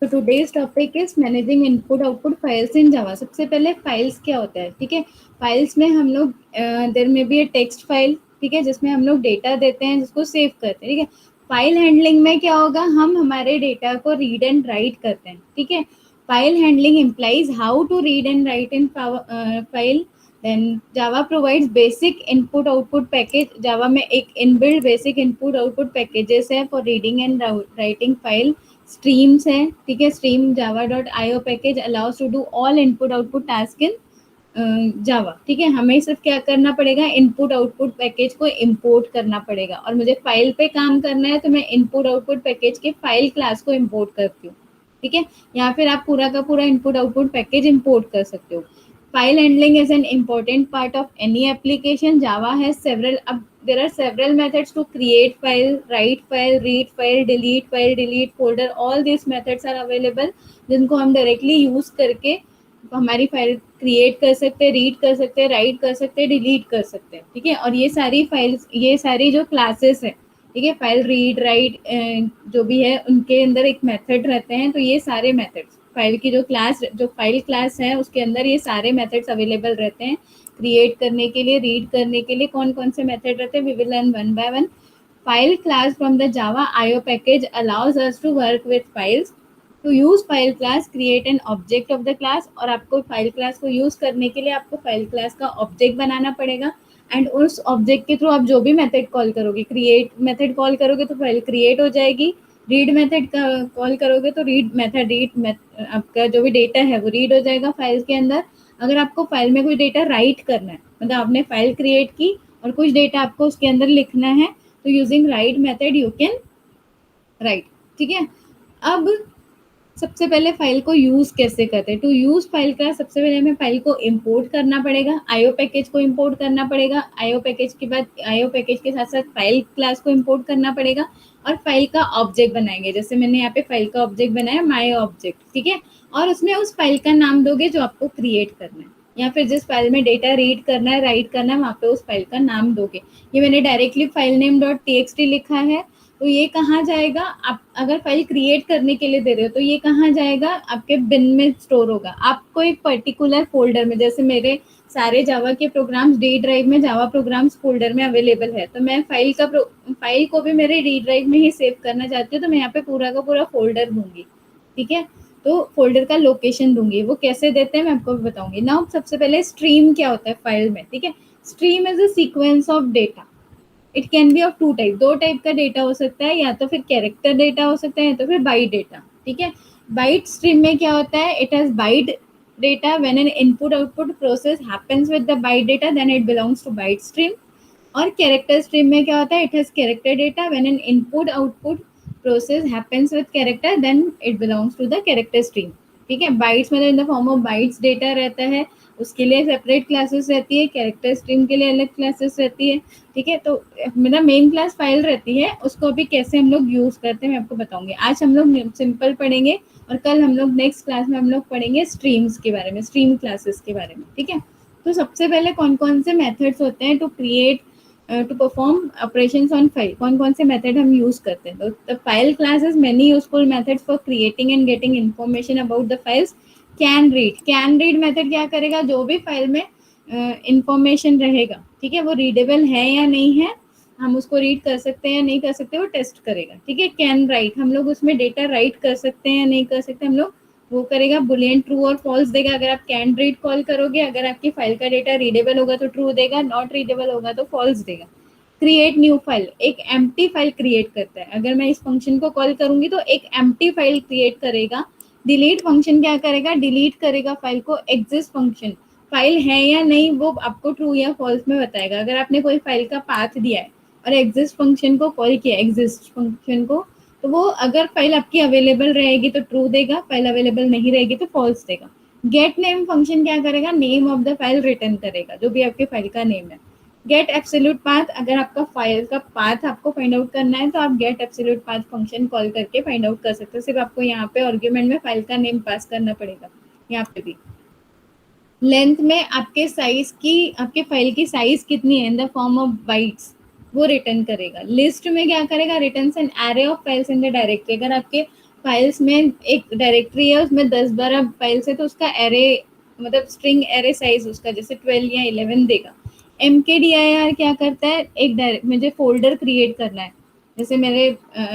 तो today's topic is managing input output files in Java. सबसे पहले फाइल्स क्या होता है, ठीक है। फाइल्स में हम लोग देयर में बी ए टेक्स्ट फाइल, ठीक है, जिसमें हम लोग डेटा देते हैं, जिसको सेव करते हैं, ठीक है। फाइल हैंडलिंग में क्या होगा, हम हमारे डेटा को रीड एंड राइट करते हैं, ठीक है। File handling implies how to read and write in file. Then Java provides basic input output package. Java में एक inbuilt basic input output packages है for reading and writing file. Streams है, ठीक है। Stream Java dot I O package allows to do all input output task in Java, ठीक है। हमें सिर्फ क्या करना पड़ेगा, इनपुट आउटपुट पैकेज को इंपोर्ट करना पड़ेगा। और मुझे फाइल पे काम करना है तो मैं इनपुट आउटपुट पैकेज के फाइल क्लास को इंपोर्ट करती हूँ, ठीक है। या फिर आप पूरा का पूरा इनपुट आउटपुट पैकेज इंपोर्ट कर सकते हो। File handling is an important part of any application. Java has several there are several methods to create file, write file, read file, delete folder. All these methods are available जिनको हम directly use करके हमारी file create कर सकते हैं, read कर सकते हैं, राइट कर सकते हैं, डिलीट कर सकते हैं, ठीक है। और ये सारी फाइल्स, ये सारी जो क्लासेस है, ठीक है, फाइल रीड राइट जो भी है उनके अंदर एक मेथड रहते हैं। तो ये सारे मेथड्स फाइल की जो फाइल क्लास है उसके अंदर ये सारे मेथड्स अवेलेबल रहते हैं। क्रिएट करने के लिए, रीड करने के लिए कौन कौन से मेथड रहते हैं, we will learn one by one. File class from the Java IO package allows us to work with files. To use file class create an object of the class. और आपको फाइल क्लास को use करने के लिए आपको file class का object बनाना पड़ेगा। And उस ऑब्जेक्ट के थ्रू आप जो भी मेथड कॉल करोगे, क्रिएट मेथड कॉल करोगे तो फाइल क्रिएट हो जाएगी। रीड मेथड का कॉल करोगे तो आपका जो भी डेटा है वो रीड हो जाएगा फाइल के अंदर। अगर आपको फाइल में कोई डेटा राइट करना है, मतलब आपने फाइल क्रिएट की और कुछ डेटा आपको उसके अंदर लिखना है, तो using right method you can write, ठीक है। अब सबसे पहले फाइल को यूज कैसे करते हैं। टू यूज फाइल का सबसे पहले हमें फाइल को इंपोर्ट करना पड़ेगा, आईओ पैकेज को इंपोर्ट करना पड़ेगा। आईओ पैकेज के बाद आईओ पैकेज के साथ साथ फाइल क्लास को इंपोर्ट करना पड़ेगा और फाइल का ऑब्जेक्ट बनाएंगे। जैसे मैंने यहाँ पे फाइल का ऑब्जेक्ट बनाया माई ऑब्जेक्ट, ठीक है। और उसमें उस फाइल का नाम दोगे जो आपको क्रिएट करना है, या फिर जिस फाइल में डेटा रीड करना है, राइट करना है, वहाँ पे उस फाइल का नाम दोगे। ये मैंने directly file name dot T लिखा है। तो ये कहाँ जाएगा, आप अगर फाइल क्रिएट करने के लिए दे रहे हो तो ये कहाँ जाएगा, आपके बिन में स्टोर होगा। आपको एक पर्टिकुलर फोल्डर में, जैसे मेरे सारे जावा के प्रोग्राम्स डी ड्राइव में जावा प्रोग्राम्स फोल्डर में अवेलेबल है, तो मैं फाइल को भी मेरे डी ड्राइव में ही सेव करना चाहती हूँ, तो मैं यहाँ पे पूरा का पूरा फोल्डर दूंगी, ठीक है। तो फोल्डर का लोकेशन दूंगी। वो कैसे देते हैं मैं आपको बताऊंगी ना। सबसे पहले स्ट्रीम क्या होता है फाइल में, ठीक है। Stream is a sequence of data. It can be of two type, दो टाइप का डेटा हो सकता है, या तो फिर कैरेक्टर डेटा हो सकता है या तो फिर बाइट डेटा, ठीक है। बाइट स्ट्रीम में क्या होता है, it has byte data. When an input output process happens with the byte data then it belongs to byte stream. और कैरेक्टर स्ट्रीम में क्या होता है, it has character data. When an input output process happens with character then it belongs to the character stream, ठीक है। Bytes मतलब in the form of bytes data रहता है, उसके लिए सेपरेट क्लासेस रहती है। कैरेक्टर स्ट्रीम के लिए अलग क्लासेस रहती है, ठीक है। तो मेरा मेन क्लास फाइल रहती है, उसको अभी कैसे हम लोग यूज करते हैं मैं आपको बताऊंगी। आज हम लोग सिंपल पढ़ेंगे और कल हम लोग नेक्स्ट क्लास में हम लोग पढ़ेंगे स्ट्रीम्स के बारे में, स्ट्रीम क्लासेस के बारे में, ठीक है। तो सबसे पहले कौन कौन से मेथड्स होते हैं to create to perform operations on file, कौन कौन से मेथड हम यूज करते हैं। तो the file classes many useful methods for creating and getting information about the files. Can read method क्या करेगा, जो भी फाइल में इंफॉर्मेशन रहेगा, ठीक है, वो रीडेबल है या नहीं है, हम उसको रीड कर सकते हैं या नहीं कर सकते, वो टेस्ट करेगा, ठीक है। कैन राइट, हम लोग उसमें डेटा राइट कर सकते हैं या नहीं कर सकते, हम लोग वो करेगा। बुलियन ट्रू और फॉल्स देगा। अगर आप कैन रीड कॉल करोगे, अगर आपकी फाइल का डेटा रीडेबल होगा तो ट्रू देगा, नॉट रीडेबल होगा तो फॉल्स देगा। क्रिएट न्यू फाइल, एक एम्प्टी फाइल क्रिएट करता है। अगर मैं इस फंक्शन को कॉल करूंगी तो एक एम्प्टी फाइल क्रिएट करेगा। डिलीट फंक्शन क्या करेगा, डिलीट करेगा फाइल को। एग्जिस्ट फंक्शन, फाइल है या नहीं वो आपको ट्रू या फॉल्स में बताएगा। अगर आपने कोई फाइल का पाथ दिया है और एग्जिस्ट फंक्शन को कॉल किया, एग्जिस्ट फंक्शन को, तो वो अगर फाइल आपकी अवेलेबल रहेगी तो ट्रू देगा, फाइल अवेलेबल नहीं रहेगी तो फॉल्स देगा। गेट नेम फंक्शन क्या करेगा, name of the file return करेगा, जो भी आपके फाइल का नेम है। गेट एब्सोल्यूट पाथ, अगर आपका फाइल का पाथ आपको फाइंड आउट करना है तो आप get absolute path function call करके फाइंड आउट कर सकते हो। सिर्फ आपको यहाँ पे आर्ग्यूमेंट में फाइल का नेम पास करना पड़ेगा। यहाँ पे भी लेंथ में आपके फाइल की साइज कितनी है इन द फॉर्म ऑफ बाइट्स, वो रिटर्न करेगा। लिस्ट में क्या करेगा, return an array of files in the directory. अगर आपके फाइल्स में एक डायरेक्टरी है, उसमें 10-12 फाइल्स है, तो उसका एरे मतलब स्ट्रिंग एरे साइज उसका जैसे 12 या 11 देगा। mkdir क्या करता है, एक डायरेक्ट मुझे फोल्डर क्रिएट करना है, जैसे मेरे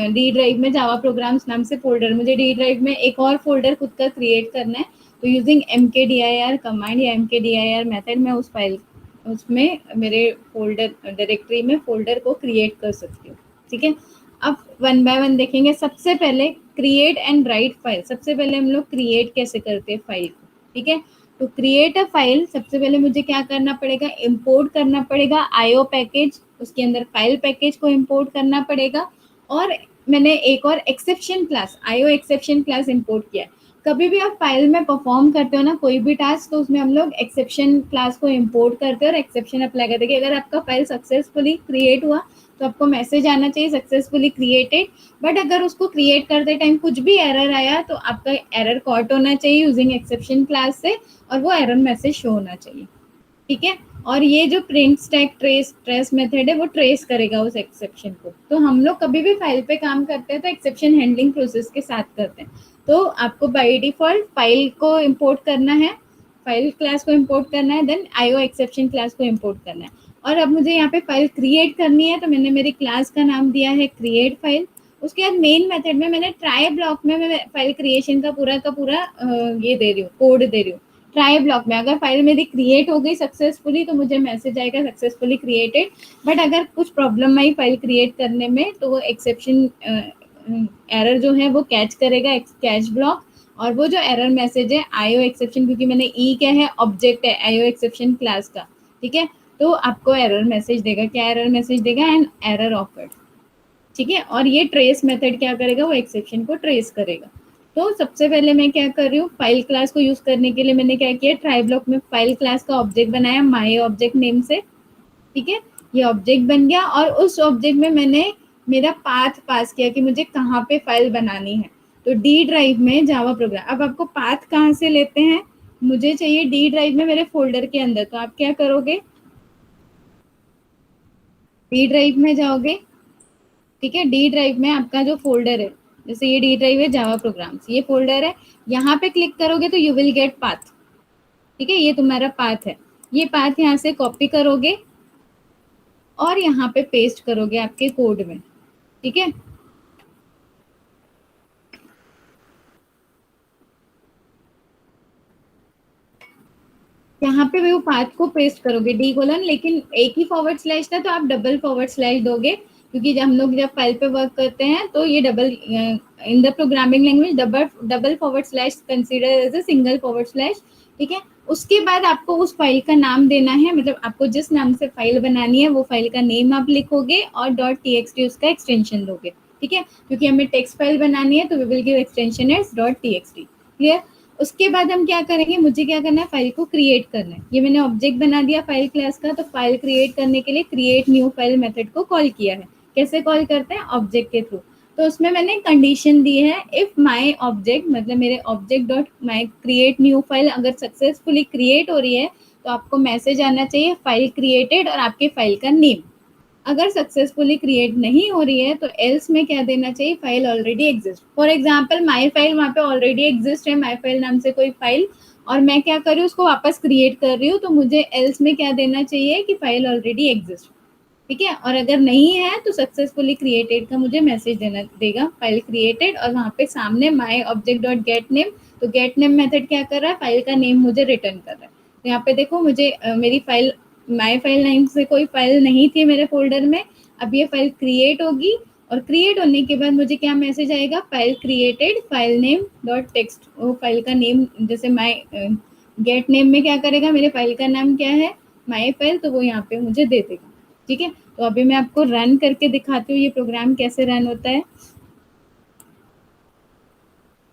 डी ड्राइव में जावा प्रोग्राम्स नाम से फोल्डर, मुझे डी ड्राइव में एक और फोल्डर खुद का क्रिएट करना है, तो यूजिंग mkdir कमांड या mkdir मेथड में उस फाइल उसमें मेरे फोल्डर डायरेक्टरी में फोल्डर को क्रिएट कर सकती हूँ। ठीक है, अब वन बाय वन देखेंगे। सबसे पहले क्रिएट एंड राइट फाइल, सबसे पहले हम लोग क्रिएट कैसे करते हैं फाइल को। ठीक है, तो क्रिएट अ फाइल, सबसे पहले मुझे क्या करना पड़ेगा, इंपोर्ट करना पड़ेगा आईओ पैकेज, उसके अंदर फाइल पैकेज को इंपोर्ट करना पड़ेगा। और मैंने एक और exception class, IO exception class import किया है। कभी भी आप फाइल में परफॉर्म करते हो ना कोई भी टास्क, तो उसमें हम लोग एक्सेप्शन क्लास को इंपोर्ट करते हैं और एक्सेप्शन अप्लाई करते हैं कि अगर आपका फाइल सक्सेसफुली क्रिएट हुआ तो आपको मैसेज आना चाहिए सक्सेसफुली क्रिएटेड। बट अगर उसको क्रिएट करते टाइम कुछ भी एरर आया तो आपका एरर कॉट होना चाहिए यूजिंग एक्सेप्शन क्लास से, और वो एरर मैसेज शो होना चाहिए। ठीक है, और ये जो प्रिंट स्टैक ट्रेस मेथड है वो ट्रेस करेगा उस एक्सेप्शन को। तो हम लोग कभी भी फाइल पे काम करते हैं तो एक्सेप्शन हैंडलिंग प्रोसेस के साथ करते हैं। तो आपको बाय डिफॉल्ट फाइल को इंपोर्ट करना है, फाइल क्लास को इंपोर्ट करना है, देन आईओ एक्सेप्शन क्लास को इंपोर्ट करना है। और अब मुझे यहाँ पे फाइल क्रिएट करनी है, तो मैंने मेरी क्लास का नाम दिया है क्रिएट फाइल। उसके बाद मेन मेथड में मैंने ट्राई ब्लॉक में मैं फाइल क्रिएशन का पूरा ये दे रही हूँ, कोड दे रही हूँ। ट्राई ब्लॉक में अगर फाइल मेरी क्रिएट हो गई सक्सेसफुली तो मुझे मैसेज आएगा सक्सेसफुली क्रिएटेड। बट अगर कुछ प्रॉब्लम आई फाइल क्रिएट करने में तो वो एक्सेप्शन एरर जो है वो कैच करेगा, कैच ब्लॉक। और वो जो एरर मैसेज है आईओ एक्सेप्शन, क्योंकि मैंने ई क्या है, ऑब्जेक्ट है आईओ एक्सेप्शन क्लास का। ठीक है, तो आपको एरर मैसेज देगा, क्या एरर मैसेज देगा, एंड एरर ऑफर्ड। ठीक है, और ये ट्रेस मेथड क्या करेगा, वो एक्सेप्शन को ट्रेस करेगा। तो सबसे पहले मैं क्या कर रही हूँ, फाइल क्लास को यूज करने के लिए मैंने क्या किया, ट्राई ब्लॉक में फाइल क्लास का ऑब्जेक्ट बनाया माई ऑब्जेक्ट नेम से। ठीक है, ये ऑब्जेक्ट बन गया, और उस ऑब्जेक्ट में मैंने मेरा पाथ पास किया कि मुझे कहाँ पे फाइल बनानी है। तो डी ड्राइव में जावा प्रोग्राम, अब आपको पाथ कहाँ से लेते हैं, मुझे चाहिए डी ड्राइव में मेरे फोल्डर के अंदर। तो आप क्या करोगे, डी ड्राइव में जाओगे। ठीक है, डी ड्राइव में आपका जो फोल्डर है, जैसे ये डी ड्राइव है जावा प्रोग्राम्स, ये फोल्डर है, यहाँ पे क्लिक करोगे तो यू विल गेट पाथ। ठीक है, ये तुम्हारा पाथ है, ये पाथ यहाँ से कॉपी करोगे और यहाँ पे पेस्ट करोगे आपके कोड में। ठीक है, यहाँ पे वो पाथ को पेस्ट करोगे डी कोलन, लेकिन एक ही फॉरवर्ड स्लैश था तो आप डबल फॉरवर्ड स्लैश दोगे, क्योंकि जब हम लोग जब फाइल पे वर्क करते हैं तो ये double, in the programming language double double forward slash consider as a single forward slash. ठीक है, उसके बाद आपको उस फाइल का नाम देना है, मतलब आपको जिस नाम से फाइल बनानी है वो फाइल का नेम आप लिखोगे और डॉट टीएक्सटी उसका एक्सटेंशन दोगे। ठीक है, क्योंकि हमें टेक्स्ट फाइल बनानी है तो we will give extension as dot TXT. Clear, उसके बाद हम क्या करेंगे, मुझे क्या करना है, फाइल को क्रिएट करना है। ये मैंने ऑब्जेक्ट बना दिया फाइल क्लास का, तो फाइल क्रिएट करने के लिए क्रिएट न्यू फाइल मेथड को कॉल किया है। कैसे कॉल करते हैं, ऑब्जेक्ट के थ्रू। तो उसमें मैंने कंडीशन दी है, इफ माय ऑब्जेक्ट मतलब मेरे object dot my create new file अगर सक्सेसफुली क्रिएट हो रही है तो आपको मैसेज आना चाहिए फाइल क्रिएटेड और आपके फाइल का नेम। अगर सक्सेसफुली क्रिएट नहीं हो रही है तो एल्स में क्या देना चाहिए, file already exist. For example my file वहाँ पे ऑलरेडी एग्जिस्ट है, माई फाइल नाम से कोई फाइल, और मैं क्या कर रही हूँ उसको वापस क्रिएट कर रही हूँ, तो मुझे एल्स में क्या देना चाहिए कि फाइल ऑलरेडी एग्जिस्ट। ठीक है, और अगर नहीं है तो सक्सेसफुली क्रिएटेड का मुझे मैसेज देना देगा फाइल क्रिएटेड, और वहाँ पे सामने माई ऑब्जेक्ट डॉट गेट नेम। तो गेट नेम मेथड क्या कर रहा है, फाइल का नेम मुझे रिटर्न कर रहा है। तो यहाँ पे देखो मुझे मेरी फाइल माई फाइल नेम से कोई फाइल नहीं थी मेरे फोल्डर में, अब ये फाइल क्रिएट होगी, और क्रिएट होने के बाद मुझे क्या मैसेज आएगा, file created file name dot text. वो फाइल का नेम जैसे माई गेट नेम में क्या करेगा, मेरे फाइल का नाम क्या है, माई फाइल, तो वो यहाँ पे मुझे दे देगा। ठीक है, तो अभी मैं आपको रन करके दिखाती हूँ ये प्रोग्राम कैसे रन होता है।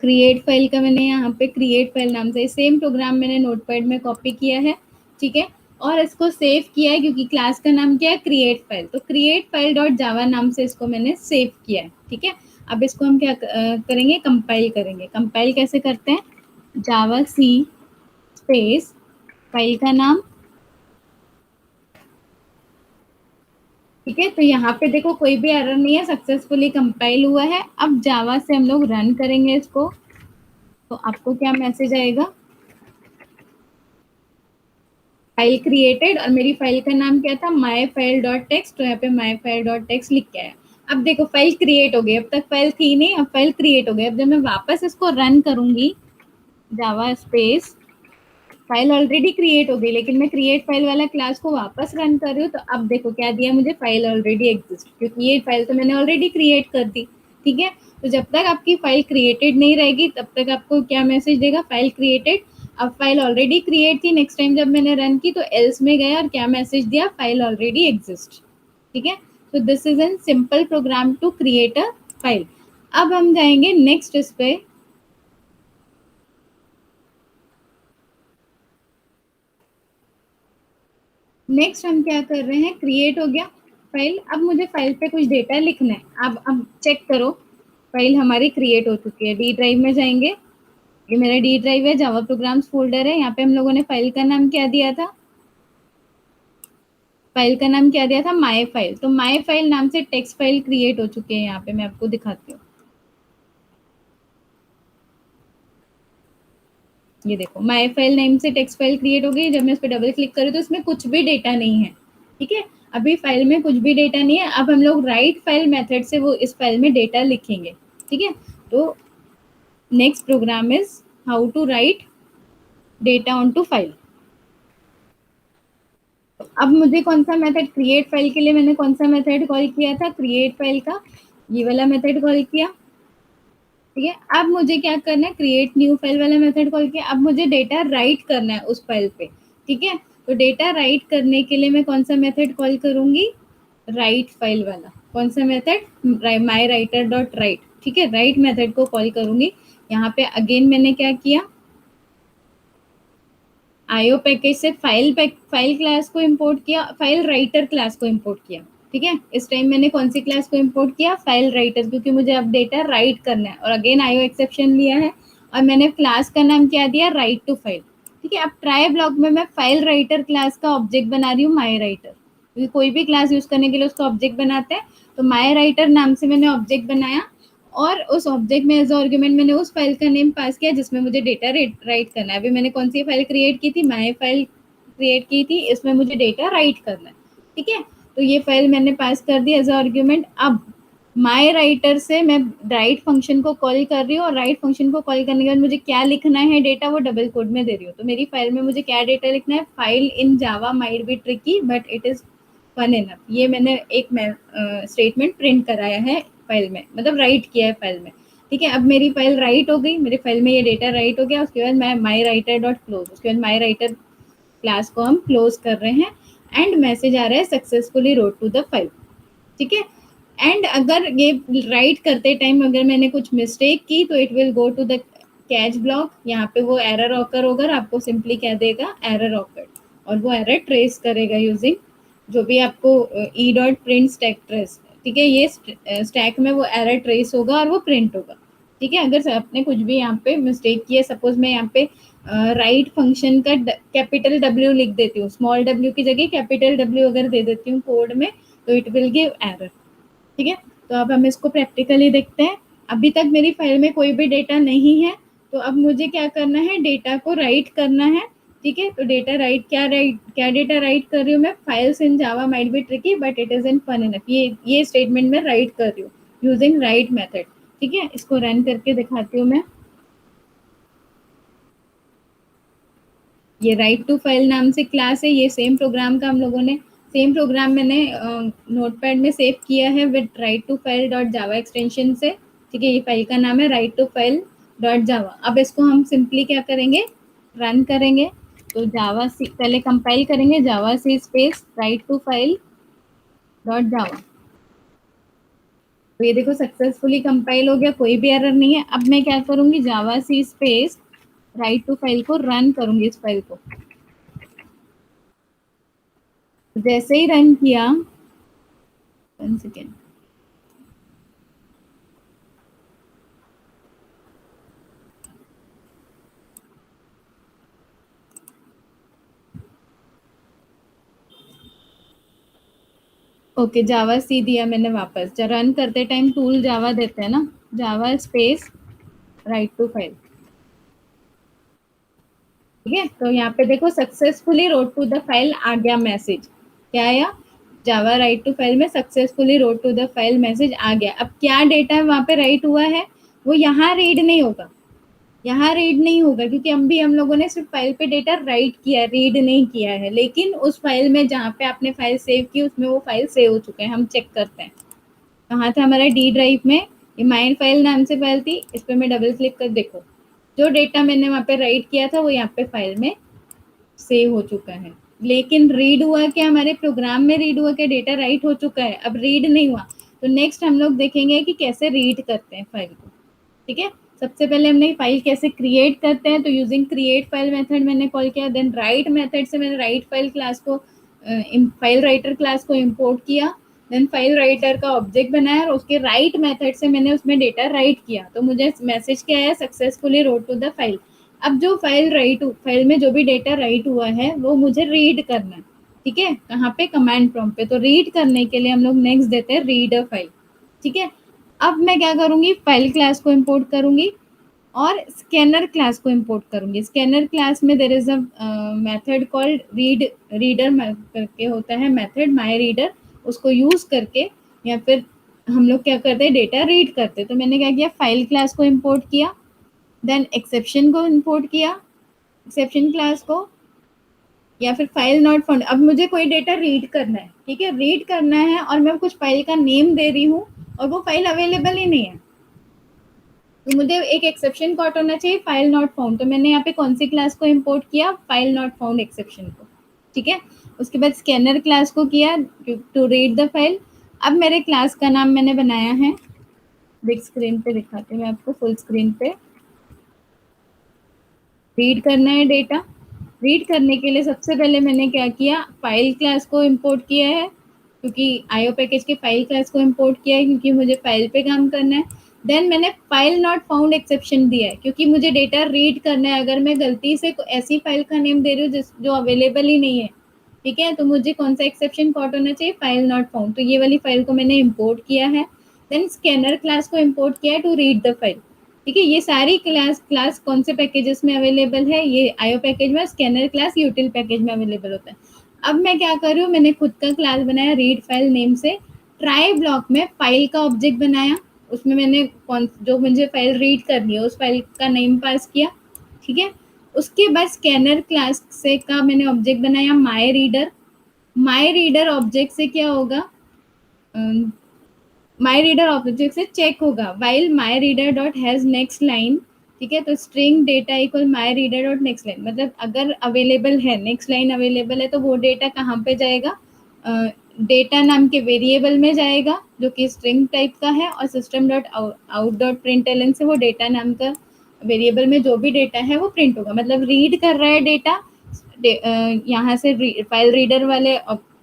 क्रिएट फाइल का मैंने यहाँ पे क्रिएट फाइल नाम से सेम प्रोग्राम मैंने नोटपैड में कॉपी किया है। ठीक है, और इसको सेव किया है क्योंकि क्लास का नाम क्या है, क्रिएट फाइल। तो क्रिएट फाइल डॉट जावा नाम से इसको मैंने सेव किया है। ठीक है, अब इसको हम क्या करेंगे, कंपाइल करेंगे। कंपाइल कैसे करते हैं, जावा सी स्पेस फाइल का नाम ठीक है, तो यहाँ पे देखो कोई भी एरर नहीं है, सक्सेसफुली कंपाइल हुआ है। अब जावा से हम लोग रन करेंगे इसको, तो आपको क्या मैसेज आएगा, फाइल क्रिएटेड, और मेरी फाइल का नाम क्या था, माई फाइल डॉट टेक्स्ट, तो यहाँ पे माई फाइल डॉट टेक्स्ट लिख के आया। अब देखो फाइल क्रिएट हो गई, अब तक फाइल थी नहीं, अब फाइल क्रिएट हो गई। अब जब मैं वापस इसको रन करूंगी, Java space, file already create हो गई, लेकिन मैं क्रिएट फाइल वाला क्लास को वापस रन कर रही हूँ, तो अब देखो क्या दिया मुझे, फाइल ऑलरेडी एग्जिस्ट, क्योंकि ये फाइल तो मैंने ऑलरेडी क्रिएट कर दी। ठीक है, तो जब तक आपकी फाइल क्रिएटेड नहीं रहेगी तब तक आपको क्या मैसेज देगा, फाइल क्रिएटेड। अब फाइल ऑलरेडी क्रिएट थी, नेक्स्ट टाइम जब मैंने रन की तो एल्स में गया और क्या मैसेज दिया, फाइल ऑलरेडी एग्जिस्ट। ठीक है, तो this is an simple program to create a file. अब हम जाएंगे नेक्स्ट इस पे। नेक्स्ट हम क्या कर रहे हैं, क्रिएट हो गया फाइल, अब मुझे फाइल पे कुछ डेटा लिखना है। अब चेक करो, फाइल हमारी क्रिएट हो चुकी है। डी ड्राइव में जाएंगे, ये मेरा डी ड्राइव है, जावा प्रोग्राम्स फोल्डर है। यहाँ पे हम लोगों ने फाइल का नाम क्या दिया था, फाइल का नाम क्या दिया था, माई फाइल। तो माई फाइल नाम से टेक्स्ट फाइल क्रिएट हो चुकी है, यहाँ पे मैं आपको दिखाती हूँ। ये देखो, माई फाइल नेम से टेक्स्ट फाइल क्रिएट हो गई। जब मैं इस पर डबल क्लिक करूँ तो इसमें कुछ भी डेटा नहीं है। ठीक है, अभी फाइल में कुछ भी डेटा नहीं है। अब हम लोग राइट फाइल मेथड से वो इस फाइल में डेटा लिखेंगे। ठीक है, तो next program is how to write data on to file. अब मुझे कौन सा मेथड, क्रिएट फाइल के लिए मैंने कौन सा मेथड कॉल किया था, क्रिएट फाइल का ये वाला मेथड कॉल किया। ठीक है, अब मुझे क्या करना है, क्रिएट न्यू फाइल वाला मेथड कॉल किया। अब मुझे डेटा राइट करना है उस फाइल पे। ठीक है, तो डेटा राइट करने के लिए मैं कौन सा मेथड कॉल करूंगी, राइट फाइल वाला। कौन सा मेथड, माई राइटर डॉट राइट। ठीक है, राइट मेथड को कॉल करूंगी। यहाँ पे अगेन मैंने क्या किया, आईओ पैकेज से फाइल क्लास को इंपोर्ट किया, फाइल राइटर क्लास को इंपोर्ट किया। ठीक है, इस टाइम मैंने कौन सी क्लास को इंपोर्ट किया, फाइल राइटर, क्योंकि मुझे अब डेटा राइट करना है। और अगेन आईओ एक्सेप्शन लिया है, और मैंने क्लास का नाम क्या दिया, राइट टू फाइल। ठीक है, अब ट्राई ब्लॉक में मैं फाइल राइटर क्लास का ऑब्जेक्ट बना रही हूँ, माई राइटर, क्योंकि कोई भी क्लास यूज करने के लिए उसका ऑब्जेक्ट बनाते हैं। तो माई राइटर नाम से मैंने ऑब्जेक्ट बनाया, और उस ऑब्जेक्ट में एज आर्गुमेंट मैंने उस फाइल का नेम पास किया जिसमें मुझे डेटा राइट करना है। अभी मैंने कौन सी फाइल क्रिएट की थी, माई फाइल क्रिएट की थी, इसमें मुझे डेटा राइट करना है। ठीक है, तो ये फाइल मैंने पास कर दी एज आर्ग्यूमेंट। अब माई राइटर से मैं राइट फंक्शन को कॉल कर रही हूँ, और राइट फंक्शन को कॉल करने के बाद मुझे क्या लिखना है डेटा, वो डबल कोड में दे रही हूँ। तो मेरी फाइल में मुझे क्या डेटा लिखना है, file in Java might be tricky but it is fun enough. ये मैंने एक स्टेटमेंट प्रिंट कराया है फाइल में, मतलब राइट किया है फाइल में। ठीक है, अब मेरी फाइल राइट हो गई, मेरी फाइल में ये डेटा राइट हो गया। उसके बाद मैं माई राइटर डॉट क्लोज, उसके बाद माई राइटर क्लास को हम क्लोज कर रहे हैं, एंड मैसेज आ रहा है successfully wrote to the file. ठीक है, एंड अगर ये राइट करते टाइम अगर मैंने कुछ मिस्टेक की तो it will go to the catch block. यहाँ पे वो एरर ऑकर होगा, आपको सिंपली क्या देगा, एरर ऑकर, और वो एरर ट्रेस करेगा यूजिंग जो भी आपको E dot print stack trace. ठीक है, ये स्टैक में वो एरर ट्रेस होगा और वो प्रिंट होगा। ठीक है, अगर आपने कुछ भी यहाँ पे मिस्टेक की है, सपोज मैं यहाँ पे राइट फंक्शन का कैपिटल डब्ल्यू लिख देती हूँ, स्मॉल डब्ल्यू की जगह कैपिटल डब्ल्यू अगर दे देती हूँ कोड में, तो इट विल गिव एरर। ठीक है, तो अब हम इसको प्रैक्टिकली देखते हैं। अभी तक मेरी फाइल में कोई भी डेटा नहीं है, तो अब मुझे क्या करना है, डेटा को राइट करना है। ठीक है, तो डेटा राइट क्या डेटा राइट कर रही हूँ मैं, files in Java might be tricky but it is in fun enough. ये स्टेटमेंट में राइट कर रही हूँ यूजिंग राइट मेथड। ठीक है, इसको रन करके दिखाती हूँ मैं। ये राइट टू फाइल नाम से क्लास है, ये सेम प्रोग्राम का हम लोगों ने, सेम प्रोग्राम मैंने नोटपैड में सेव किया है with write to file dot Java extension से। ठीक है, ये फाइल का नाम है write to file dot Java. अब इसको हम सिंपली क्या करेंगे, रन करेंगे। तो जावा सी पहले कंपाइल करेंगे, Java C space write to file dot Java. तो ये देखो सक्सेसफुली कंपाइल हो गया, कोई भी एरर नहीं है। अब मैं क्या करूंगी, जावा C space write to file को रन करूंगी, इस फाइल को। जैसे ही रन किया, 1 सेकेंड, ओके, जावा सी दिया मैंने वापस। रन करते टाइम टूल जावा देते हैं ना, Java space write to file. ठीक है, तो यहाँ पे देखो successfully wrote to the file आ गया मैसेज। क्या आया? जावा राइट टू फाइल में successfully wrote to the file message आ गया। अब क्या डेटा वहां पे राइट हुआ है, वो यहाँ रीड नहीं होगा, यहाँ रीड नहीं होगा, क्योंकि हम लोगों ने सिर्फ फाइल पे डेटा राइट किया, रीड नहीं किया है। लेकिन उस फाइल में जहाँ पे आपने फाइल सेव की, उसमें वो फाइल सेव हो चुके हैं। हम चेक करते हैं कहाँ था हमारा डी ड्राइव में, ये माइंड फाइल नाम से फाइल थी। इस पर मैं डबल क्लिक कर देखो, जो डेटा मैंने वहाँ पे राइट किया था वो यहाँ पे फाइल में सेव हो चुका है। लेकिन रीड हुआ क्या, हमारे प्रोग्राम में रीड हुआ क्या, डेटा राइट हो चुका है, अब रीड नहीं हुआ। तो नेक्स्ट हम लोग देखेंगे कि कैसे रीड करते हैं फाइल को। ठीक है, सबसे पहले हमने फाइल कैसे क्रिएट करते हैं, तो यूजिंग क्रिएट फाइल मेथड मैंने कॉल किया। देन राइट मेथड से मैंने राइट फाइल क्लास को, फाइल राइटर क्लास को इंपोर्ट किया। देन फाइल राइटर का ऑब्जेक्ट बनाया और उसके राइट मेथड से मैंने उसमें डेटा राइट किया। तो मुझे मैसेज क्या आया, successfully wrote to the file. अब जो फाइल में जो भी डेटा राइट हुआ है वो मुझे रीड करना है। ठीक है, कहाँ पे, कमांड प्रॉम्प्ट पे। तो रीड करने के लिए हम लोग नेक्स्ट देते हैं रीड अ फाइल। ठीक है, अब मैं क्या करूंगी, फाइल क्लास को इंपोर्ट करूंगी और स्कैनर क्लास को इंपोर्ट करूंगी। स्कैनर क्लास में there is a method called reader करके होता है मेथड, माय रीडर। उसको यूज करके या फिर हम लोग क्या करते हैं, डेटा रीड करते हैं। तो मैंने क्या किया, फाइल क्लास को इंपोर्ट किया, देन एक्सेप्शन को इंपोर्ट किया, एक्सेप्शन क्लास को, या फिर फाइल नॉट फाउंड। अब मुझे कोई डेटा रीड करना है, ठीक है, रीड करना है और मैं कुछ फाइल का नेम दे रही हूँ और वो फाइल अवेलेबल ही नहीं है, तो मुझे एक एक्सेप्शन कॉट होना चाहिए, फाइल नॉट फाउंड। तो मैंने यहाँ पे कौन सी क्लास को इंपोर्ट किया, फाइल नॉट फाउंड एक्सेप्शन को। ठीक है, उसके बाद स्कैनर क्लास को किया टू रीड द फाइल। अब मेरे क्लास का नाम मैंने बनाया है, बिग स्क्रीन पे दिखाते हैं मैं आपको, फुल स्क्रीन पे। रीड करना है डेटा, रीड करने के लिए सबसे पहले मैंने क्या किया, फाइल क्लास को इंपोर्ट किया है, क्योंकि आईओ पैकेज के फाइल क्लास को इंपोर्ट किया है क्योंकि मुझे फाइल पे काम करना है। देन मैंने फाइल नॉट फाउंड एक्सेप्शन दिया है, क्योंकि मुझे डेटा रीड करना है। अगर मैं गलती से ऐसी फाइल का नेम दे रही हूँ जिस जो अवेलेबल ही नहीं है, ठीक है, तो मुझे कौन सा एक्सेप्शन कॉट होना चाहिए, फाइल नॉट फाउंड। तो ये वाली फाइल को मैंने इंपोर्ट किया है। देन स्कैनर क्लास को इंपोर्ट किया है टू रीड द फाइल। ठीक है, ये सारी क्लास कौन से पैकेजेस में अवेलेबल है, ये आईओ पैकेज में, स्कैनर क्लास यूटिल पैकेज में अवेलेबल होता है। अब मैं क्या कर रही हूँ, मैंने खुद का क्लास बनाया रीड फाइल नेम से, ट्राई ब्लॉक में फाइल का ऑब्जेक्ट बनाया, उसमें मैंने कौन जो मुझे फाइल रीड करनी है उस फाइल का नेम पास किया। ठीक है, उसके बाद स्कैनर क्लास से का मैंने ऑब्जेक्ट बनाया माई रीडर। माई रीडर ऑब्जेक्ट से क्या होगा, माई रीडर ऑब्जेक्ट से चेक होगा while my reader dot has next line. ठीक है, तो स्ट्रिंग डेटा इक्वल माई रीडर डॉट नेक्स्ट लाइन, मतलब अगर अवेलेबल है, नेक्स्ट लाइन अवेलेबल है, तो वो डेटा कहाँ पे जाएगा, डेटा नाम के वेरिएबल में जाएगा जो कि स्ट्रिंग टाइप का है, और system dot out dot print LN से वो डेटा नाम का वेरिएबल में जो भी डेटा है वो प्रिंट होगा। मतलब रीड कर रहा है डेटा यहाँ से फाइल रीडर वाले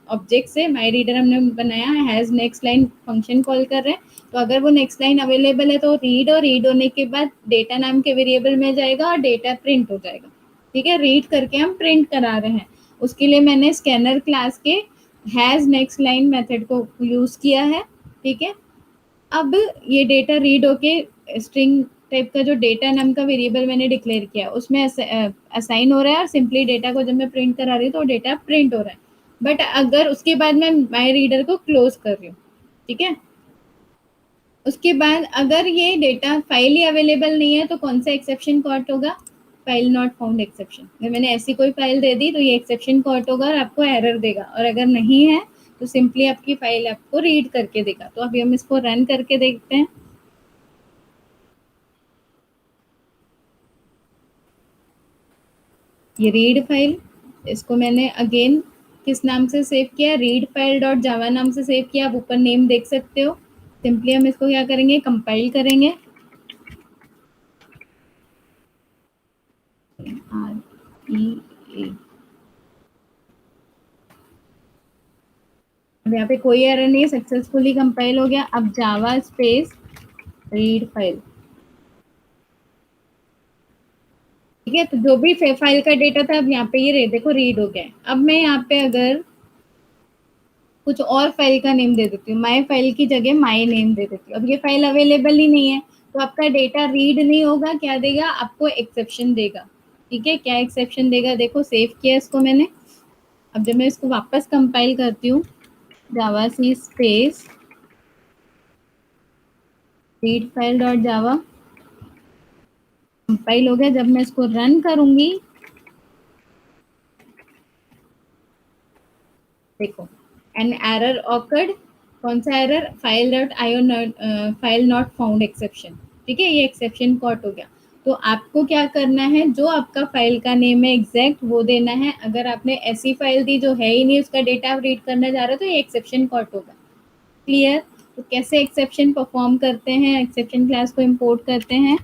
ऑब्जेक्ट से, माई रीडर हमने बनाया है, has next line function call कर रहे हैं। तो अगर वो नेक्स्ट लाइन अवेलेबल है तो रीड, और रीड होने के बाद डेटा नाम के वेरिएबल में जाएगा और डेटा प्रिंट हो जाएगा। ठीक है, रीड करके हम प्रिंट करा रहे हैं, उसके लिए मैंने स्कैनर क्लास के हैज़ नेक्स्ट लाइन मेथड को यूज़ किया है। ठीक है, अब ये डेटा रीड होके स्ट्रिंग टाइप का जो डेटा नाम का वेरिएबल मैंने डिक्लेयर किया उसमें असाइन हो रहा है, और सिंपली डेटा को जब मैं प्रिंट करा रही हूँ तो डेटा प्रिंट हो रहा है। बट अगर उसके बाद मैं माई रीडर को क्लोज कर रही हूँ, ठीक है, उसके बाद अगर ये डेटा फाइल ही अवेलेबल नहीं है तो कौन सा एक्सेप्शन कॉट होगा, फाइल नॉट फाउंड एक्सेप्शन। अगर मैंने ऐसी कोई फाइल दे दी तो ये एक्सेप्शन कॉट होगा और आपको एरर देगा, और अगर नहीं है तो सिंपली आपकी फाइल आपको रीड करके देगा। तो अभी हम इसको रन करके देखते हैं। ये रीड फाइल, इसको मैंने अगेन किस नाम से सेव किया, रीड फाइल डॉट जावा नाम से सेव किया। आप ऊपर नेम देख सकते हो। सिंपली हम इसको क्या करेंगे, कंपाइल करेंगे, आर ई ए। अब यहाँ पे कोई एरर नहीं है, सक्सेसफुली कंपाइल हो गया। अब जावा स्पेस रीड फाइल, ठीक है, तो जो भी फाइल का डेटा था अब यहाँ पे ये देखो रीड हो गया। अब मैं यहाँ पे अगर कुछ और फाइल का नेम दे देती हूँ, माई फाइल की जगह माई नेम दे देती हूँ। अब ये फाइल अवेलेबल ही नहीं है, तो आपका डेटा रीड नहीं होगा, क्या देगा आपको, एक्सेप्शन देगा। ठीक है, क्या एक्सेप्शन देगा, देखो सेव किया इसको मैंने। अब जब मैं इसको वापस कंपाइल करती हूँ, Java C space read file dot Java, compile हो गया। जब मैं इसको रन करूंगी, देखो एन एरर ऑकर्ड, कौन सा error, file dot IO file not found exception. ठीक है, ये एक्सेप्शन कॉट हो गया। तो आपको क्या करना है, जो आपका फाइल का नेम है एग्जैक्ट वो देना है। अगर आपने ऐसी फाइल दी जो है ही नहीं, उसका डेटा आप रीड करना जा रहे हो, तो ये एक्सेप्शन कॉट होगा। क्लियर। तो कैसे एक्सेप्शन परफॉर्म करते हैं, एक्सेप्शन क्लास को इंपोर्ट करते हैं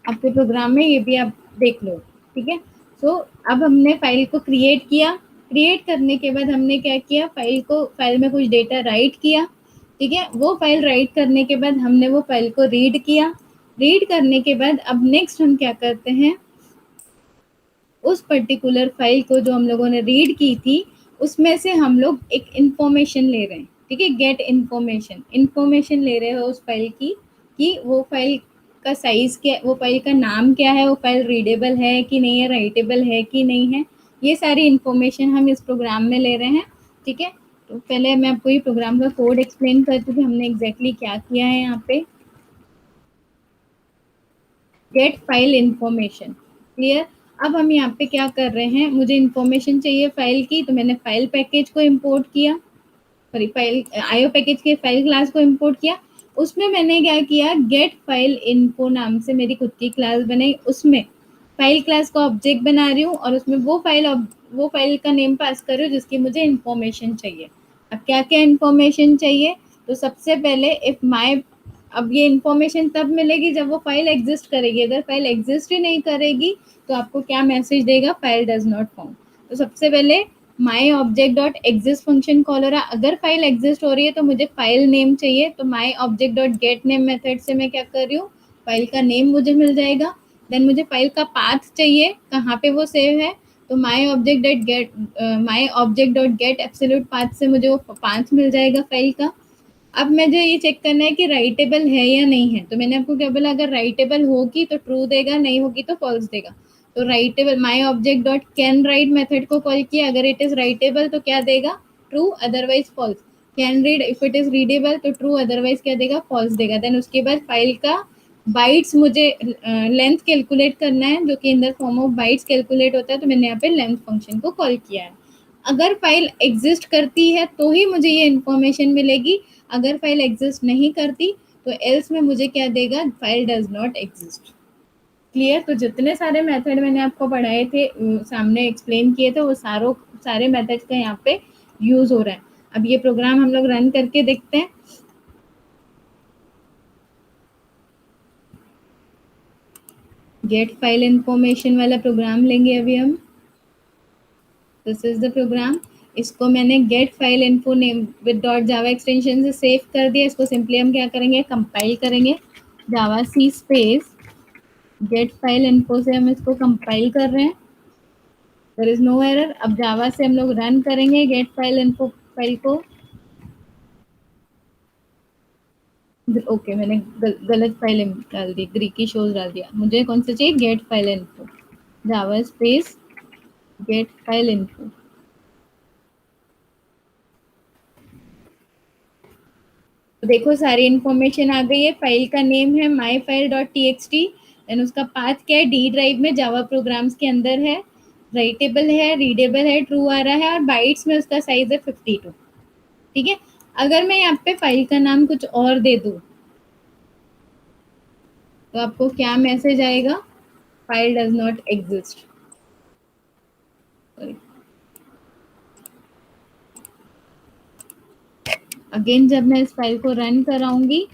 आपके प्रोग्राम में, ये भी आप देख लो। ठीक है, सो अब हमने फाइल को क्रिएट किया। क्रिएट करने के बाद हमने क्या किया, फाइल में कुछ डेटा राइट किया। ठीक है, वो फाइल राइट करने के बाद हमने वो फाइल को रीड किया। रीड करने के बाद अब नेक्स्ट हम क्या करते हैं, उस पर्टिकुलर फाइल को जो हम लोगों ने रीड की थी, उसमें से हम लोग एक इंफॉर्मेशन ले रहे हैं। ठीक है, गेट इंफॉर्मेशन, इंफॉर्मेशन ले रहे हो उस फाइल की, कि वो फाइल का साइज क्या, वो फाइल का नाम क्या है, वो फाइल रीडेबल है कि नहीं है, राइटेबल है कि नहीं है, ये सारी इंफॉर्मेशन हम इस प्रोग्राम में ले रहे हैं। ठीक है, तो पहले मैं आपको ये प्रोग्राम का कोड एक्सप्लेन करती हूँ कि हमने एग्जैक्टली क्या किया है यहाँ पे। Get file information, clear. अब हम यहाँ पे क्या कर रहे हैं, मुझे इंफॉर्मेशन चाहिए फाइल की, तो मैंने फाइल पैकेज को इंपोर्ट किया, सॉरी फाइल आईओ पैकेज के फाइल क्लास को इंपोर्ट किया। उसमें मैंने क्या किया, गेट फाइल इन्फो नाम से मेरी खुद की क्लास बनाई, उसमें फाइल क्लास का ऑब्जेक्ट बना रही हूँ, और उसमें वो फाइल का नेम पास कर रही हूँ जिसकी मुझे इंफॉर्मेशन चाहिए। अब क्या क्या इंफॉर्मेशन चाहिए, तो सबसे पहले इफ माई, अब ये इंफॉर्मेशन तब मिलेगी जब वो फाइल एग्जिस्ट करेगी। अगर फाइल एग्जिस्ट ही नहीं करेगी तो आपको क्या मैसेज देगा, फाइल डज नॉट फाउंड। तो सबसे पहले my object dot exist function call हो रहा है। अगर फाइल एग्जिस्ट हो रही है तो मुझे फाइल नेम चाहिए, तो my object dot get name method से मैं क्या कर रही हूँ, फाइल का नेम मुझे मिल जाएगा। देन मुझे फाइल का पाथ चाहिए, कहाँ पे वो सेव है, तो my object dot get absolute path से मुझे वो पाथ मिल जाएगा फाइल का। अब मुझे ये चेक करना है कि राइटेबल है या नहीं है, तो मैंने आपको क्या बोला, अगर राइटेबल होगी तो ट्रू देगा, नहीं होगी तो फॉल्स देगा। तो writable, my object dot can write method को कॉल किया, अगर इट इज राइटेबल तो क्या देगा, true, otherwise false. Can read, if it is readable तो ट्रू, अदरवाइज क्या देगा, फॉल्स देगा। देन उसके बाद फाइल का बाइट्स मुझे लेंथ कैलकुलेट करना है, जो कि इन the form of bytes calculate होता है, तो मैंने यहाँ पे लेंथ फंक्शन को कॉल किया है। अगर फाइल एग्जिस्ट करती है तो ही मुझे ये इन्फॉर्मेशन मिलेगी, अगर फाइल एग्जिस्ट नहीं करती तो एल्स में मुझे क्या देगा, file does not exist. Clear. तो जितने सारे मेथड मैंने आपको पढ़ाए थे, सामने एक्सप्लेन किए थे, वो सारे मेथड्स का यहाँ पे यूज हो रहा है। अब ये प्रोग्राम हम लोग रन करके देखते हैं। गेट फाइल इंफॉर्मेशन वाला प्रोग्राम लेंगे अभी हम। This is the program. इसको मैंने get file info name with dot Java extension से सेव कर दिया। इसको सिंपली हम क्या करेंगे, कंपाइल करेंगे। Java C space get file info से हम इसको कंपाइल कर रहे हैं, देयर इज नो एरर। अब जावा से हम लोग रन करेंगे गेट फाइल इन्फो फाइल को। ओके, मैंने गलत फाइल डाल दी, ग्रीकी शोज डाल दिया। मुझे कौन सा चाहिए, gate file info, Java space get file info. तो देखो सारी इन्फॉर्मेशन आ गई है। फाइल का नेम है my file dot T X T, then उसका पाथ क्या है, डी ड्राइव में जावा प्रोग्राम्स के अंदर है, राइटेबल है, रीडेबल है, ट्रू आ रहा है, और बाइट्स में उसका साइज है 52। ठीक है, अगर मैं यहाँ पे फाइल का नाम कुछ और दे दूँ तो आपको क्या मैसेज आएगा, file does not exist. Again जब मैं इस फाइल को रन कराऊंगी,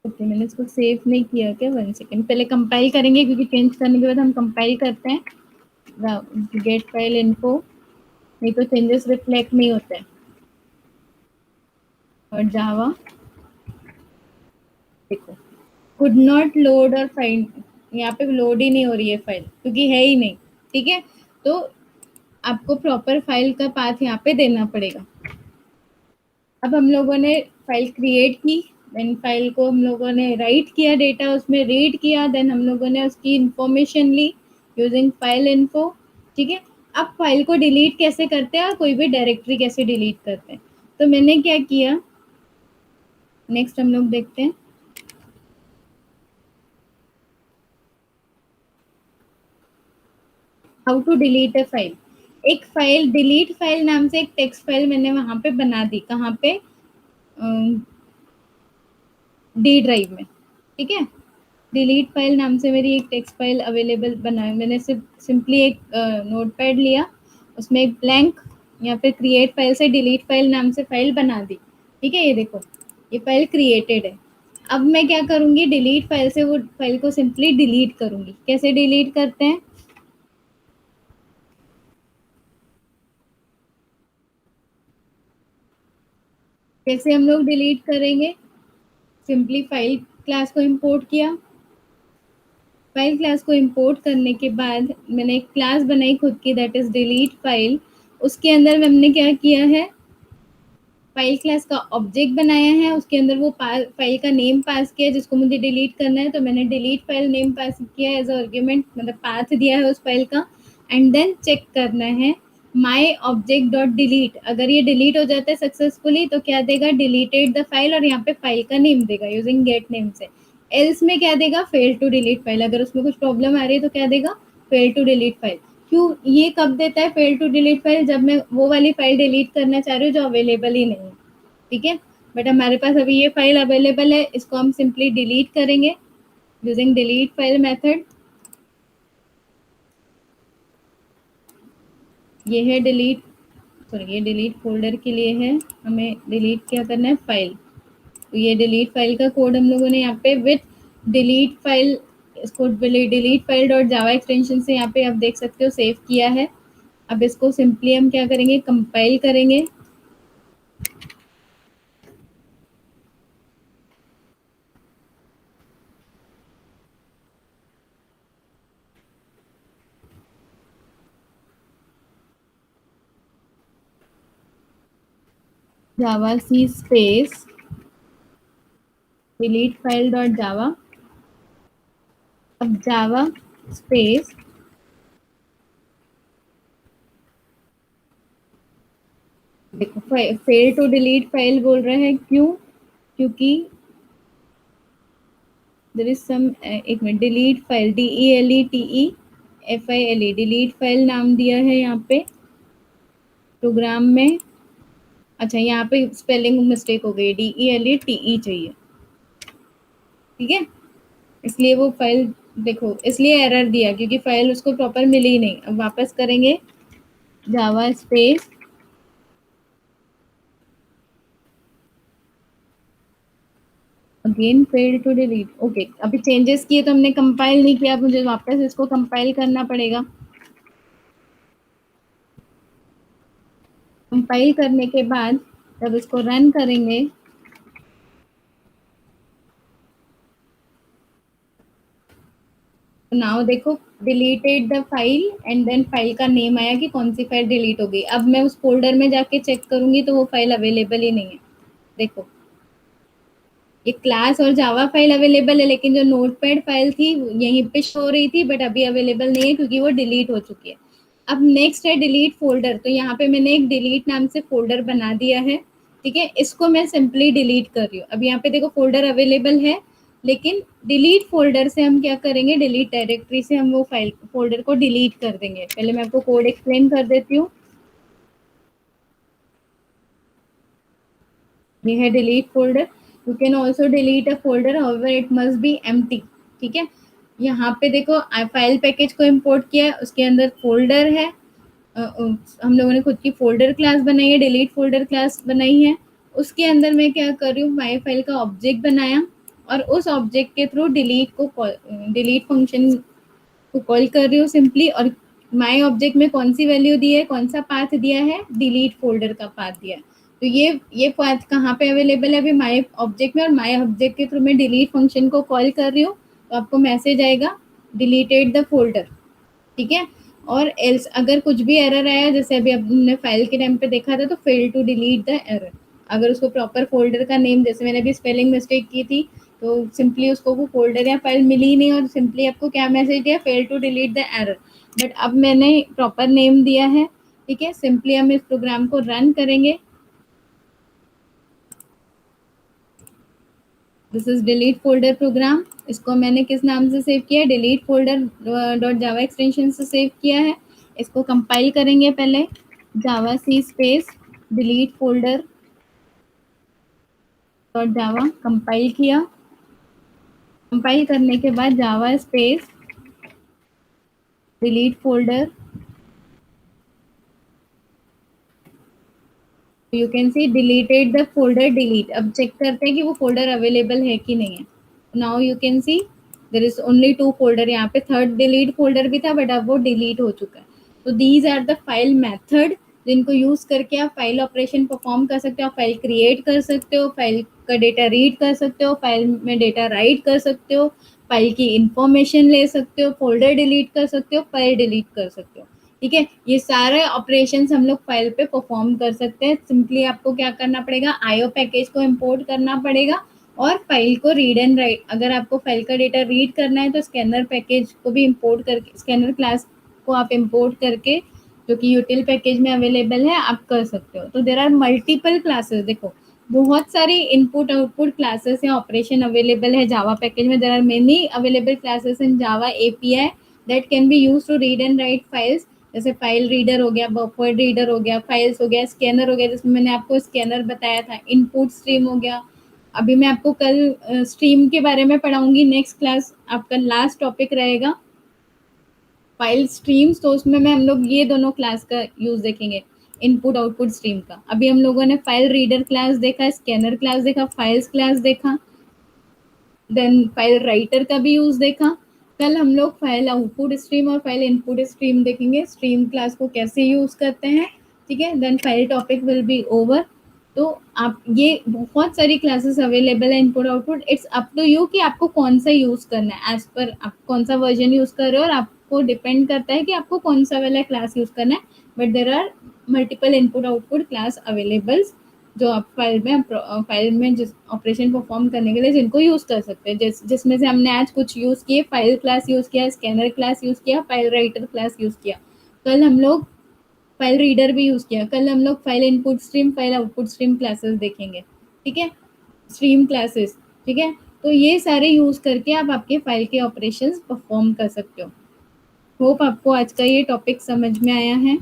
ओके मैंने इसको सेव नहीं किया क्या, 1 सेकेंड पहले कंपाइल करेंगे, क्योंकि चेंज करने के बाद हम कंपाइल करते हैं गेट फाइल इन्फो, नहीं तो चेंजेस रिफ्लेक्ट नहीं होते हैं। और जावा, देखो कुड नॉट लोड और फाइंड, यहाँ पे लोड ही नहीं हो रही है फाइल क्योंकि है ही नहीं। ठीक है, तो आपको प्रॉपर फाइल का पाथ यहाँ पे देना पड़ेगा। अब हम लोगों ने फाइल क्रिएट की, देन फाइल को हम लोगों ने राइट किया, डेटा उसमें रीड किया, देन हम लोगों ने उसकी इंफॉर्मेशन ली यूजिंग फाइल इन्फो। ठीक है, अब फाइल को डिलीट कैसे करते हैं और कोई भी डायरेक्टरी कैसे डिलीट करते हैं, तो मैंने क्या किया, नेक्स्ट हम लोग देखते हैं how to delete a file. एक फाइल डिलीट फाइल नाम से एक टेक्स्ट फाइल मैंने वहां पे बना दी, कहाँ पे, डी ड्राइव में। ठीक है, डिलीट फाइल नाम से मेरी एक टेक्स्ट फाइल अवेलेबल बनाई मैंने, सिर्फ सिंपली एक नोट पैड लिया, उसमें एक ब्लैंक या फिर क्रिएट फाइल से डिलीट फाइल नाम से फाइल बना दी। ठीक है, ये देखो ये फाइल क्रिएटेड है। अब मैं क्या करूंगी, डिलीट फाइल से वो फाइल को सिंपली डिलीट करूंगी। कैसे डिलीट करते हैं, कैसे हम लोग डिलीट करेंगे, सिंपली फाइल क्लास को इंपोर्ट किया, फाइल क्लास को इंपोर्ट करने के बाद मैंने एक क्लास बनाई खुद की, दैट इज डिलीट फाइल। उसके अंदर हमने क्या किया है, फाइल क्लास का ऑब्जेक्ट बनाया है, उसके अंदर वो फाइल का नेम पास किया जिसको मुझे डिलीट करना है, तो मैंने डिलीट फाइल नेम पास किया एज आर्ग्यूमेंट, मतलब पाथ दिया है उस फाइल का। एंड देन चेक करना है माई ऑब्जेक्ट डॉट डिलीट, अगर ये डिलीट हो जाता है सक्सेसफुली तो क्या देगा, डिलीटेड द फाइल, और यहाँ पे फाइल का नेम देगा यूजिंग गेट नेम से। एल्स में क्या देगा, फेल टू डिलीट फाइल, अगर उसमें कुछ प्रॉब्लम आ रही है तो क्या देगा, फेल टू डिलीट फाइल। क्यों ये कब देता है फेल टू डिलीट फाइल, जब मैं वो वाली फाइल डिलीट करना चाह रही हूँ जो अवेलेबल ही नहीं है। ठीक है, बट हमारे पास अभी ये फाइल अवेलेबल है, इसको हम सिंपली डिलीट करेंगे यूजिंग डिलीट फाइल मेथड। ये है डिलीट, सॉरी ये डिलीट फोल्डर के लिए है, हमें डिलीट क्या करना है, फाइल। तो ये डिलीट फाइल का कोड हम लोगों ने यहाँ पे विथ डिलीट फाइल, इसको delete file dot Java extension से यहाँ पे आप देख सकते हो सेव किया है। अब इसको सिंपली हम क्या करेंगे, कंपाइल करेंगे। Java C space delete file dot Java, अब जावा स्पेस, देखो फेल टू डिलीट फाइल बोल रहे हैं, क्यों, क्योंकि देर इज सम, एक मिनट, delete file, DELETE delete file नाम दिया है यहाँ पे प्रोग्राम में। अच्छा यहाँ पे स्पेलिंग मिस्टेक हो गई, DELETE चाहिए। ठीक है, इसलिए वो फाइल, देखो इसलिए एरर दिया क्योंकि फाइल उसको प्रॉपर मिली ही नहीं। अब वापस करेंगे, Java space, again fail to delete, okay अभी चेंजेस किए तो हमने कंपाइल नहीं किया, अब मुझे वापस इसको कंपाइल करना पड़ेगा। कंपाइल करने के बाद जब इसको रन करेंगे, तो नाउ देखो deleted the file and then file का नेम आया कि कौन सी फाइल डिलीट हो गई। अब मैं उस फोल्डर में जाके चेक करूंगी तो वो फाइल अवेलेबल ही नहीं है। देखो ये क्लास और जावा फाइल अवेलेबल है, लेकिन जो नोटपैड फाइल थी यहीं पे शो हो रही थी बट अभी अवेलेबल नहीं है क्योंकि वो डिलीट हो चुकी है। अब नेक्स्ट है डिलीट फोल्डर, तो यहाँ पे मैंने एक डिलीट नाम से फोल्डर बना दिया है। ठीक है, इसको मैं सिंपली डिलीट कर रही हूँ। अब यहाँ पे देखो फोल्डर अवेलेबल है, लेकिन डिलीट फोल्डर से हम क्या करेंगे, डिलीट डायरेक्टरी से हम वो फाइल फोल्डर को डिलीट कर देंगे। पहले मैं आपको कोड एक्सप्लेन कर देती हूँ। ये है delete folder, you can also delete a folder, however it must be empty. ठीक है, यहाँ पे देखो फाइल पैकेज को इंपोर्ट किया है, उसके अंदर फोल्डर है, हम लोगों ने खुद की फोल्डर क्लास बनाई है, डिलीट फोल्डर क्लास बनाई है। उसके अंदर मैं क्या कर रही हूँ, माई फाइल का ऑब्जेक्ट बनाया और उस ऑब्जेक्ट के थ्रू डिलीट को डिलीट फंक्शन को कॉल कर रही हूँ सिंपली। और माई ऑब्जेक्ट में कौन सी वैल्यू दी है, कौन सा पाथ दिया है, डिलीट फोल्डर का पाथ दिया है। तो ये पाथ कहाँ पे अवेलेबल है अभी माय ऑब्जेक्ट में, और माय ऑब्जेक्ट के थ्रू मैं डिलीट फंक्शन को कॉल कर रही हूँ, तो आपको मैसेज आएगा डिलीटेड द फोल्डर, ठीक है। और एल्स अगर कुछ भी एरर आया, जैसे अभी हमने फाइल के टाइम पे देखा था, तो fail to delete the error, अगर उसको प्रॉपर फोल्डर का नेम, जैसे मैंने अभी स्पेलिंग मिस्टेक की थी, तो सिंपली उसको वो फोल्डर या फाइल मिली नहीं, और सिंपली आपको क्या मैसेज दिया, fail to delete the error. But अब मैंने प्रॉपर नेम दिया है, ठीक है। सिंपली हम इस प्रोग्राम को रन करेंगे। This is delete folder program. इसको मैंने किस नाम से सेव किया है, delete folder dot Java extension से सेव किया है। इसको कंपाइल करेंगे पहले, Java C space delete folder dot Java, compile किया। कंपाइल करने के बाद Java space delete folder, you can see deleted the folder delete. अब चेक करते हैं कि वो फोल्डर अवेलेबल है कि नहीं है। Now you can C there is only 2 folder, यहाँ पे थर्ड डिलीट फोल्डर भी था, बट अब वो डिलीट हो चुका है। तो these are the file method जिनको यूज करके आप फाइल ऑपरेशन परफॉर्म कर सकते हो, आप फाइल क्रिएट कर सकते हो, फाइल का डेटा रीड कर सकते हो, फाइल में डेटा राइट कर सकते हो, फाइल की इंफॉर्मेशन ले सकते हो, फोल्डर डिलीट कर सकते हो, फाइल डिलीट कर सकते हो, ठीक है। ये सारे ऑपरेशंस हम लोग फाइल पे परफॉर्म कर सकते हैं। सिंपली आपको क्या करना पड़ेगा, आईओ पैकेज को इंपोर्ट करना पड़ेगा, और फाइल को रीड एंड राइट, अगर आपको फाइल का डेटा रीड करना है तो स्कैनर पैकेज को भी इंपोर्ट करके, स्कैनर क्लास को आप इंपोर्ट करके, जो कि यूटिल पैकेज में अवेलेबल है, आप कर सकते हो। तो देर आर मल्टीपल क्लासेस, देखो बहुत सारी इनपुट आउटपुट क्लासेस या ऑपरेशन अवेलेबल है जावा पैकेज में। There are many available classes in Java API that can be use to read and write files, जैसे फाइल रीडर हो गया, बफर रीडर हो गया, फाइल्स हो गया, स्कैनर हो गया, जिसमें मैंने आपको स्कैनर बताया था, इनपुट स्ट्रीम हो गया। अभी मैं आपको कल स्ट्रीम के बारे में पढ़ाऊंगी, नेक्स्ट क्लास आपका लास्ट टॉपिक रहेगा फाइल स्ट्रीम्स, तो उसमें मैं हम लोग ये दोनों क्लास का यूज देखेंगे, इनपुट आउटपुट स्ट्रीम का। अभी हम लोगों ने फाइल रीडर क्लास देखा, स्कैनर क्लास देखा, फाइल्स क्लास देखा, देन फाइल राइटर का भी यूज देखा। कल हम लोग फाइल आउटपुट स्ट्रीम और फाइल इनपुट स्ट्रीम देखेंगे, स्ट्रीम क्लास को कैसे यूज करते हैं, ठीक है। Then file topic will be over. तो आप ये बहुत सारी क्लासेस अवेलेबल है input output, it's up to you कि आपको कौन सा यूज करना है, एज पर आप कौन सा वर्जन यूज कर रहे हो, और आपको डिपेंड करता है कि आपको कौन सा वाला क्लास यूज करना है। But there are multiple input output class available, जो आप फाइल में जिस ऑपरेशन परफॉर्म करने के लिए जिनको यूज कर सकते हैं, जिसमें से हमने आज कुछ यूज किए, फाइल क्लास यूज किया, स्कैनर क्लास यूज किया, फाइल राइटर क्लास यूज किया। कल हम लोग फाइल रीडर भी यूज किया, कल हम लोग file input stream, file output stream classes देखेंगे, ठीक है, स्ट्रीम क्लासेस, ठीक है। तो ये सारे यूज करके आप आपके फाइल के ऑपरेशंस परफॉर्म कर सकते हो। होप आपको आज का ये टॉपिक समझ में आया है।